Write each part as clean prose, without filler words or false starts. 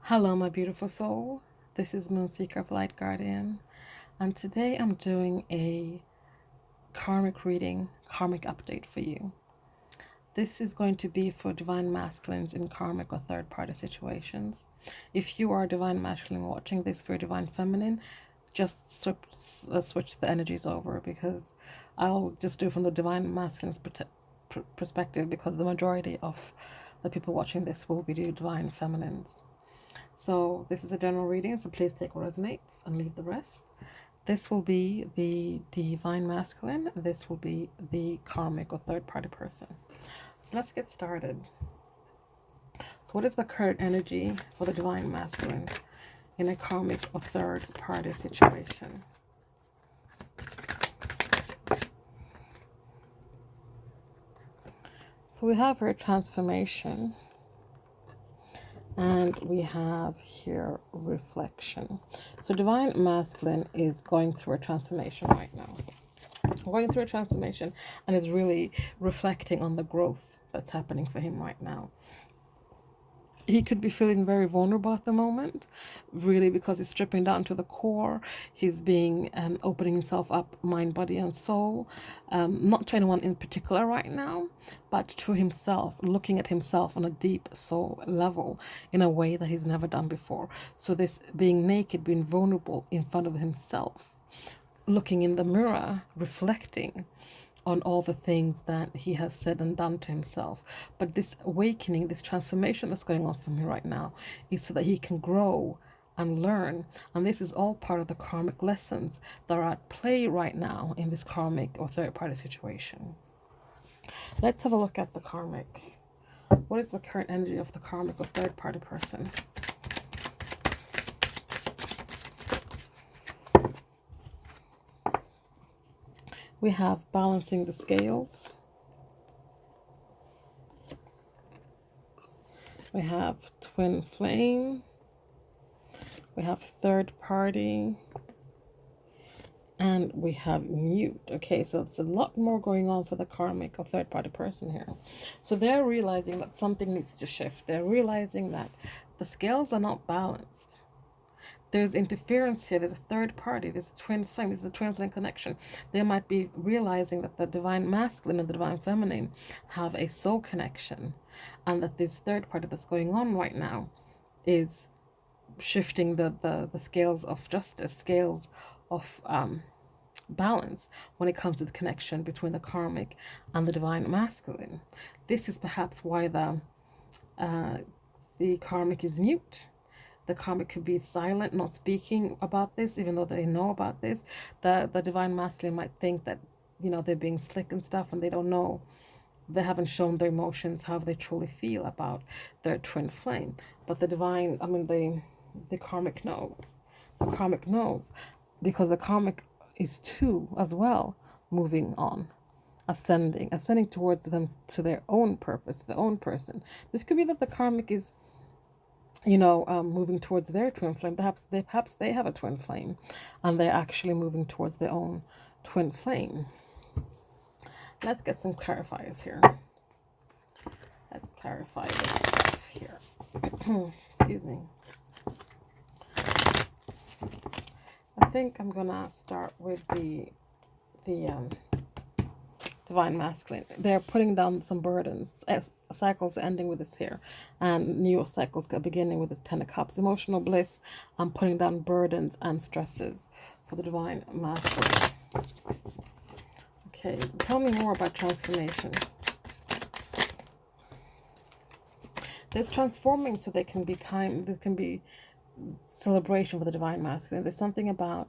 Hello, my beautiful soul. This is Moonseeker of Light Guardian, and today I'm doing a karmic reading, karmic update for you. This is going to be for divine masculines in karmic or third party situations. If you are divine masculine watching this for divine feminine, just switch the energies over, because I'll just do it from the divine masculine's perspective, because the majority of the people watching this will be divine feminines. So this is a general reading, so please take what resonates and leave the rest. This will be the divine masculine. This will be the karmic or third party person. So let's get started. So what is the current energy for the divine masculine in a karmic or third party situation? So we have here transformation. And we have here reflection. So divine masculine is going through a transformation right now. Going through a transformation and is really reflecting on the growth that's happening for him right now. He could be feeling very vulnerable at the moment, really, because he's stripping down to the core. He's being opening himself up, mind, body, and soul. Not to anyone in particular right now, but to himself, looking at himself on a deep soul level in a way that he's never done before. So this being naked, being vulnerable in front of himself, looking in the mirror, reflecting on all the things that he has said and done to himself. But this awakening, this transformation that's going on for me right now is so that he can grow and learn. And this is all part of the karmic lessons that are at play right now in this karmic or third party situation. Let's have a look at the karmic. What is the current energy of the karmic or third party person? We have balancing the scales. We have twin flame. We have third party. And we have mute. Okay, so it's a lot more going on for the karmic or third party person here. So they're realizing that something needs to shift. They're realizing that the scales are not balanced. There's interference here. There's a third party. There's a twin flame. This is a twin flame connection. They might be realizing that the divine masculine and the divine feminine have a soul connection, and that this third party that's going on right now is shifting the scales of justice, scales of balance when it comes to the connection between the karmic and the divine masculine. This is perhaps why the karmic is mute. The karmic could be silent, not speaking about this, even though they know about this. The divine masculine might think that, they're being slick and stuff, and they don't know. They haven't shown their emotions, how they truly feel about their twin flame. But the karmic knows. The karmic knows, because the karmic is two as well, moving on, ascending towards them, to their own purpose, their own person. This could be that the karmic is moving towards their twin flame. Perhaps they have a twin flame, and they're actually moving towards their own twin flame. Let's get some clarifiers here. Let's clarify this stuff here. Excuse me. I think I'm gonna start with the divine masculine. They're putting down some burdens. Cycles are ending with this here, and new cycles are beginning with this 10 of cups. Emotional bliss. I'm putting down burdens and stresses for the divine masculine. Okay, tell me more about transformation. There's transforming, so there can be time. There can be celebration for the divine masculine. There's something about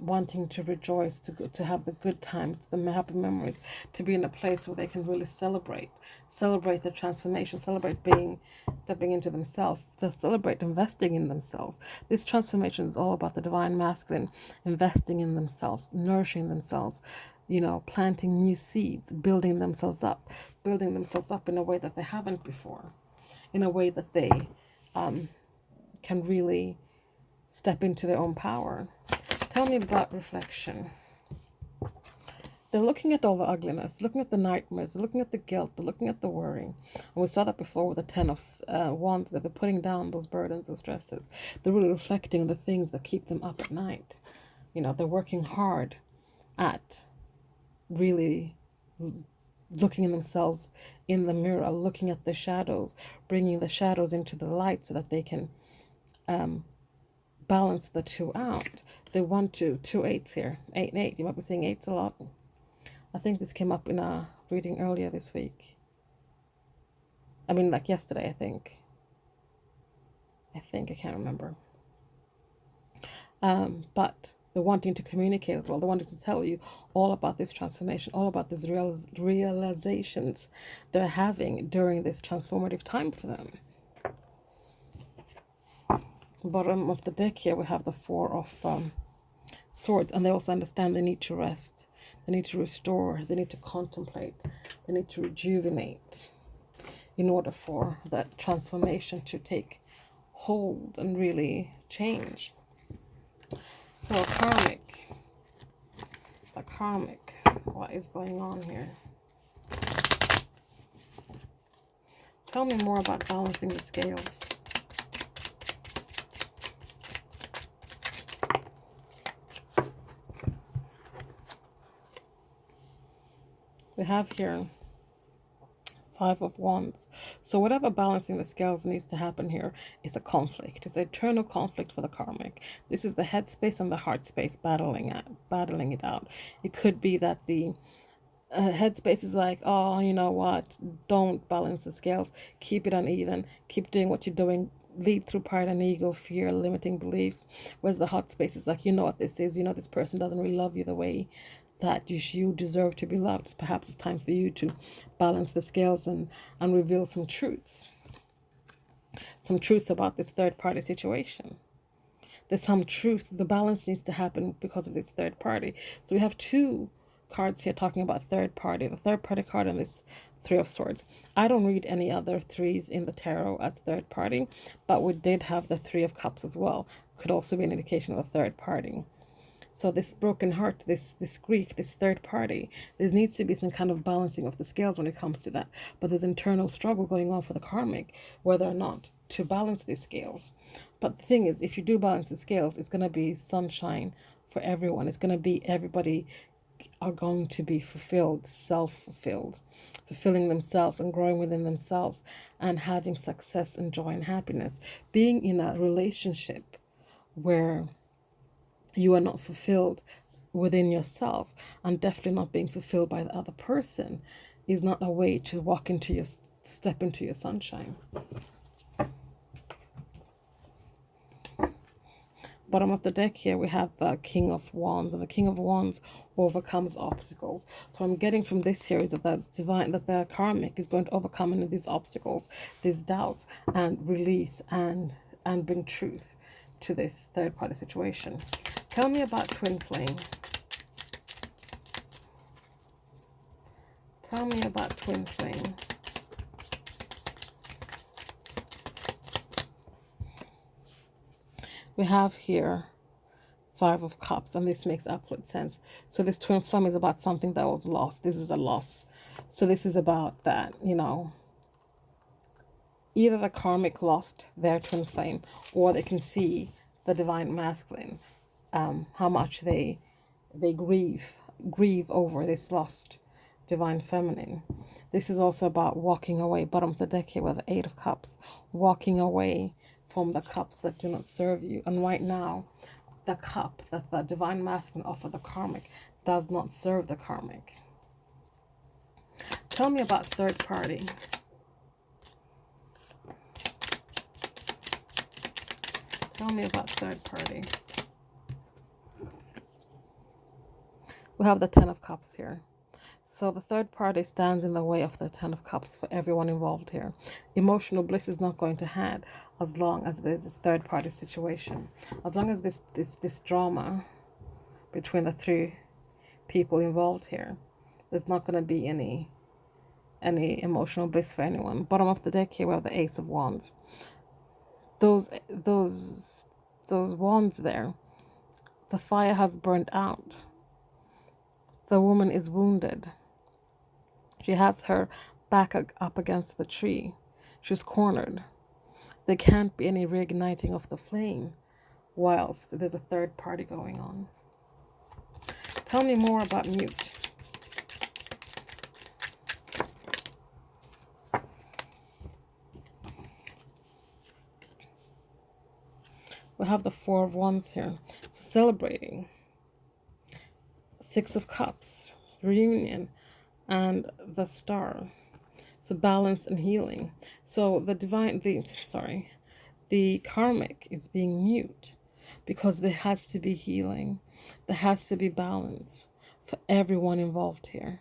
wanting to rejoice, to have the good times, the happy memories, to be in a place where they can really celebrate the transformation, celebrate stepping into themselves, celebrate investing in themselves. This transformation is all about the divine masculine investing in themselves, nourishing themselves, planting new seeds, building themselves up in a way that they haven't before, in a way that they can really step into their own power. Tell me about reflection. They're looking at all the ugliness, looking at the nightmares, they're looking at the guilt, they're looking at the worrying. And we saw that before with the Ten of Wands, that they're putting down those burdens and stresses. They're really reflecting on the things that keep them up at night. You know, they're working hard at really looking in themselves in the mirror, looking at the shadows, bringing the shadows into the light so that they can balance the two out. They want to, two eights here, 8 and 8. You might be seeing eights a lot. I think this came up in a reading earlier this week. I mean, like yesterday, I think. I can't remember. But they're wanting to communicate as well. They're wanting to tell you all about this transformation, all about these realizations they're having during this transformative time for them. Bottom of the deck here, we have the Four of Swords, and they also understand they need to rest, they need to restore, they need to contemplate, they need to rejuvenate in order for that transformation to take hold and really change. So karmic, what is going on here? Tell me more about balancing the scales. We have here Five of Wands. So whatever balancing the scales needs to happen here is a conflict. It's an eternal conflict for the karmic. This is the head space and the heart space battling it out. It could be that the headspace is like, oh, you know what? Don't balance the scales. Keep it uneven. Keep doing what you're doing. Lead through pride and ego, fear, limiting beliefs. Whereas the hot space is like, you know what this is. You know this person doesn't really love you the way that you deserve to be loved. Perhaps it's time for you to balance the scales and reveal some truths. Some truths about this third party situation. There's some truth. The balance needs to happen because of this third party. So we have two cards here talking about third party. The third party card and this Three of Swords. I don't read any other threes in the tarot as third party, but we did have the Three of Cups as well. Could also be an indication of a third party. So this broken heart, this grief, this third party, there needs to be some kind of balancing of the scales when it comes to that. But there's internal struggle going on for the karmic, whether or not to balance these scales. But the thing is, if you do balance the scales, it's going to be sunshine for everyone. It's going to be everybody are going to be fulfilled, self-fulfilled, fulfilling themselves and growing within themselves and having success and joy and happiness. Being in a relationship where you are not fulfilled within yourself and definitely not being fulfilled by the other person is not a way to step into your sunshine. Bottom of the deck here, we have the King of Wands, and the King of Wands overcomes obstacles. So I'm getting from this series that the karmic is going to overcome any of these obstacles, these doubts, and release and bring truth to this third party situation. Tell me about twin flame. Tell me about twin flame. We have here Five of Cups, and this makes absolute sense. So this twin flame is about something that was lost. This is a loss. So this is about that, you know, either the karmic lost their twin flame, or they can see the divine masculine, how much they grieve over this lost divine feminine. This is also about walking away. Bottom of the deck here with the Eight of Cups, walking away from the cups that do not serve you. And right now, the cup that the divine masculine offered the karmic does not serve the karmic. Tell me about third party. Tell me about third party. We have the Ten of Cups here. So the third party stands in the way of the Ten of Cups for everyone involved here. Emotional bliss is not going to have as long as there's this third party situation. As long as this drama between the three people involved here, there's not going to be any emotional bliss for anyone. Bottom of the deck here, we have the Ace of Wands. Those wands there, the fire has burned out. The woman is wounded. She has her back up against the tree. She's cornered. There can't be any reigniting of the flame whilst there's a third party going on. Tell me more about mute. We have the Four of Wands here. So celebrating. Six of Cups, reunion, and the Star. So balance and healing. So the karmic is being mute because there has to be healing. There has to be balance for everyone involved here.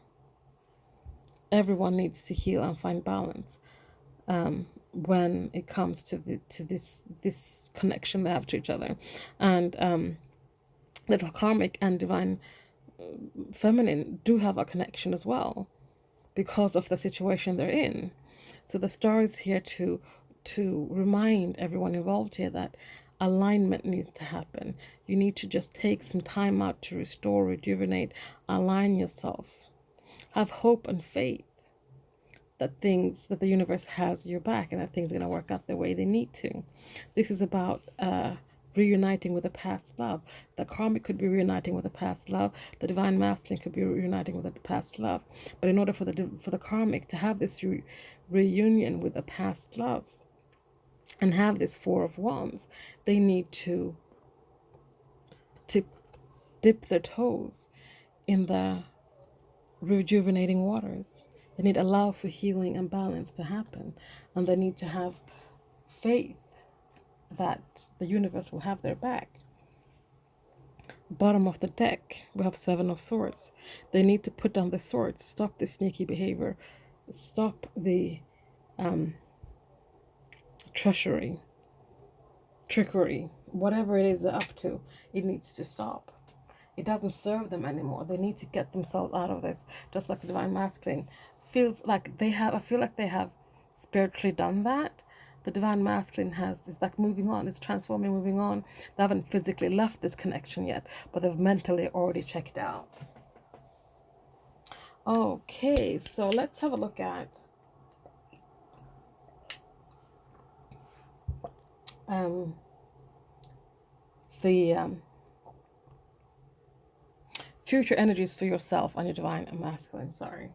Everyone needs to heal and find balance when it comes to this connection they have to each other. And the karmic and divine feminine do have a connection as well because of the situation they're in. So the Star is here to remind everyone involved here that alignment needs to happen. You need to just take some time out to restore, rejuvenate, align yourself. Have hope and faith that the universe has your back and that things are going to work out the way they need to. This is about reuniting with a past love. The karmic could be reuniting with a past love. The divine masculine could be reuniting with a past love. But in order for the karmic to have this reunion with a past love and have this Four of Wands, they need to dip their toes in the rejuvenating waters. They need to allow for healing and balance to happen, and they need to have faith that the universe will have their back. Bottom of the deck, we have Seven of Swords. They need to put down the swords, stop the sneaky behavior, stop the trickery, whatever it is they're up to. It needs to stop. It doesn't serve them anymore. They need to get themselves out of this. Just like the divine masculine, it feels like I feel like they have spiritually done that. The divine masculine is like moving on. It's transforming, moving on. They haven't physically left this connection yet, but they've mentally already checked out. Okay, so let's have a look at the future energies for yourself on your divine and masculine. Sorry.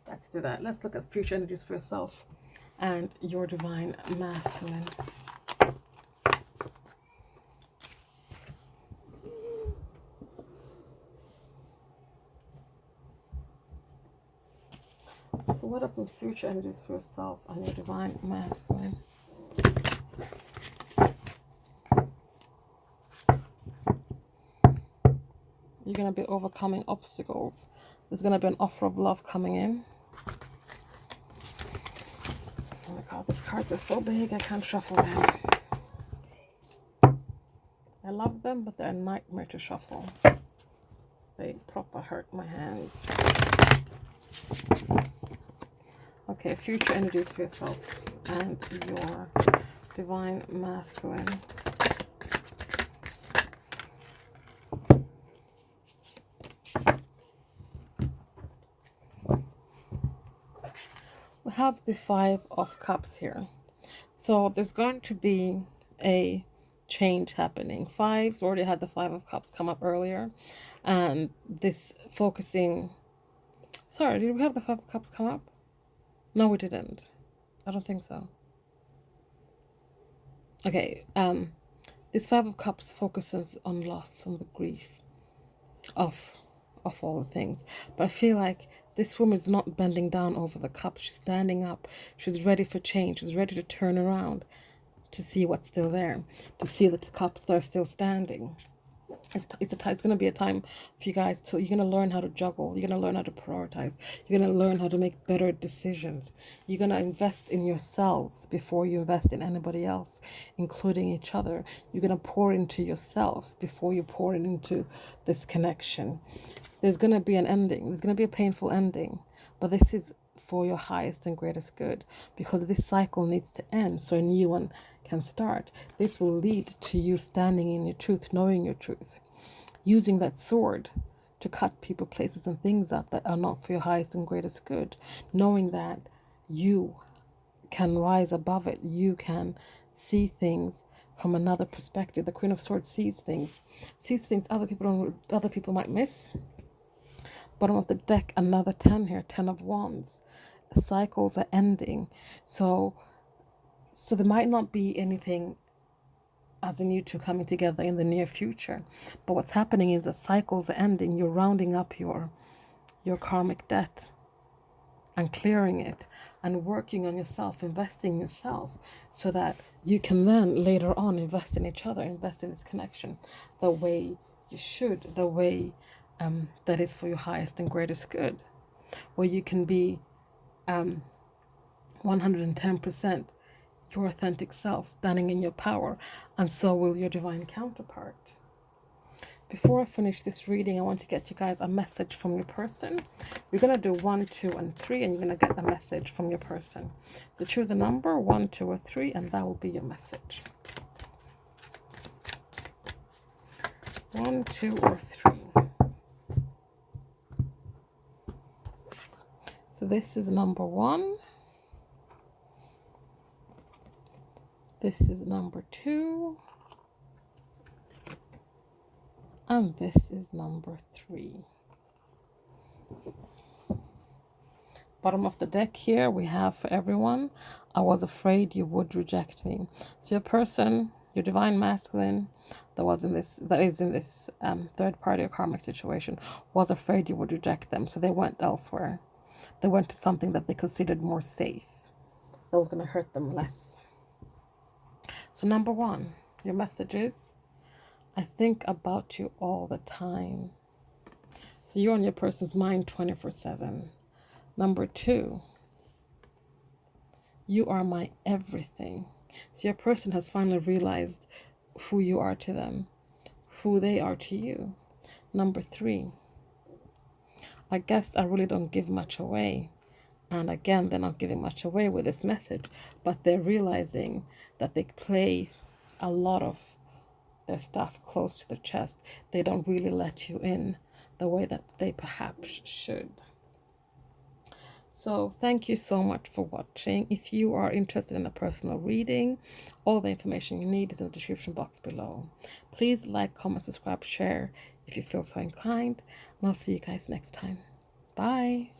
Let's do that. Let's look at future energies for yourself and your divine masculine. So what are some future energies for yourself and your divine masculine? You're going to be overcoming obstacles. There's going to be an offer of love coming in. Oh my God, these cards are so big, I can't shuffle them. I love them, but they're a nightmare to shuffle. They proper hurt my hands. Okay, future energies for yourself and your divine masculine. We have the Five of Cups here. So there's going to be a change happening. Fives already had the Five of Cups come up earlier. And this focusing... Sorry, did we have the Five of Cups come up? No, we didn't. I don't think so. Okay, this Five of Cups focuses on loss and the grief of all the things. But I feel like this woman is not bending down over the cups. She's standing up. She's ready for change. She's ready to turn around to see what's still there, to see that the cups are still standing. It's going to be a time for you guys to, you're going to learn how to juggle. You're going to learn how to prioritize. You're going to learn how to make better decisions. You're going to invest in yourselves before you invest in anybody else, including each other. You're going to pour into yourself before you pour into this connection. There's going to be an ending. There's going to be a painful ending, but this is for your highest and greatest good, because this cycle needs to end so a new one can start. This will lead to you standing in your truth, knowing your truth, using that sword to cut people, places, and things out that are not for your highest and greatest good, knowing that you can rise above it. You can see things from another perspective. The Queen of Swords sees things other people might miss. Bottom of the deck, another 10 here, 10 of Wands. Cycles are ending. So there might not be anything as in you two coming together in the near future. But what's happening is that cycles are ending. You're rounding up your karmic debt and clearing it and working on yourself, investing in yourself, so that you can then later on invest in each other, invest in this connection the way you should, the way that is for your highest and greatest good, where you can be 110% your authentic self, standing in your power, and so will your divine counterpart. Before I finish this reading, I want to get you guys a message from your person. We're going to do 1, 2, and 3, and you're going to get a message from your person. So choose a number, 1, 2, or 3, and that will be your message. 1, 2, or 3. So this is number 1. This is number 2. And this is number 3. Bottom of the deck here, we have for everyone, I was afraid you would reject me. So your person, your divine masculine that is in this third party or karmic situation, was afraid you would reject them. So they went elsewhere. They went to something that they considered more safe, that was going to hurt them less. So number 1, your message is, I think about you all the time. So you're on your person's mind 24/7. Number 2, you are my everything. So your person has finally realized who you are to them, who they are to you. Number 3, I guess I really don't give much away. And again, they're not giving much away with this message, but they're realizing that they play a lot of their stuff close to their chest. They don't really let you in the way that they perhaps should. So thank you so much for watching. If you are interested in a personal reading, all the information you need is in the description box below. Please like, comment, subscribe, share if you feel so inclined, and I'll see you guys next time. Bye.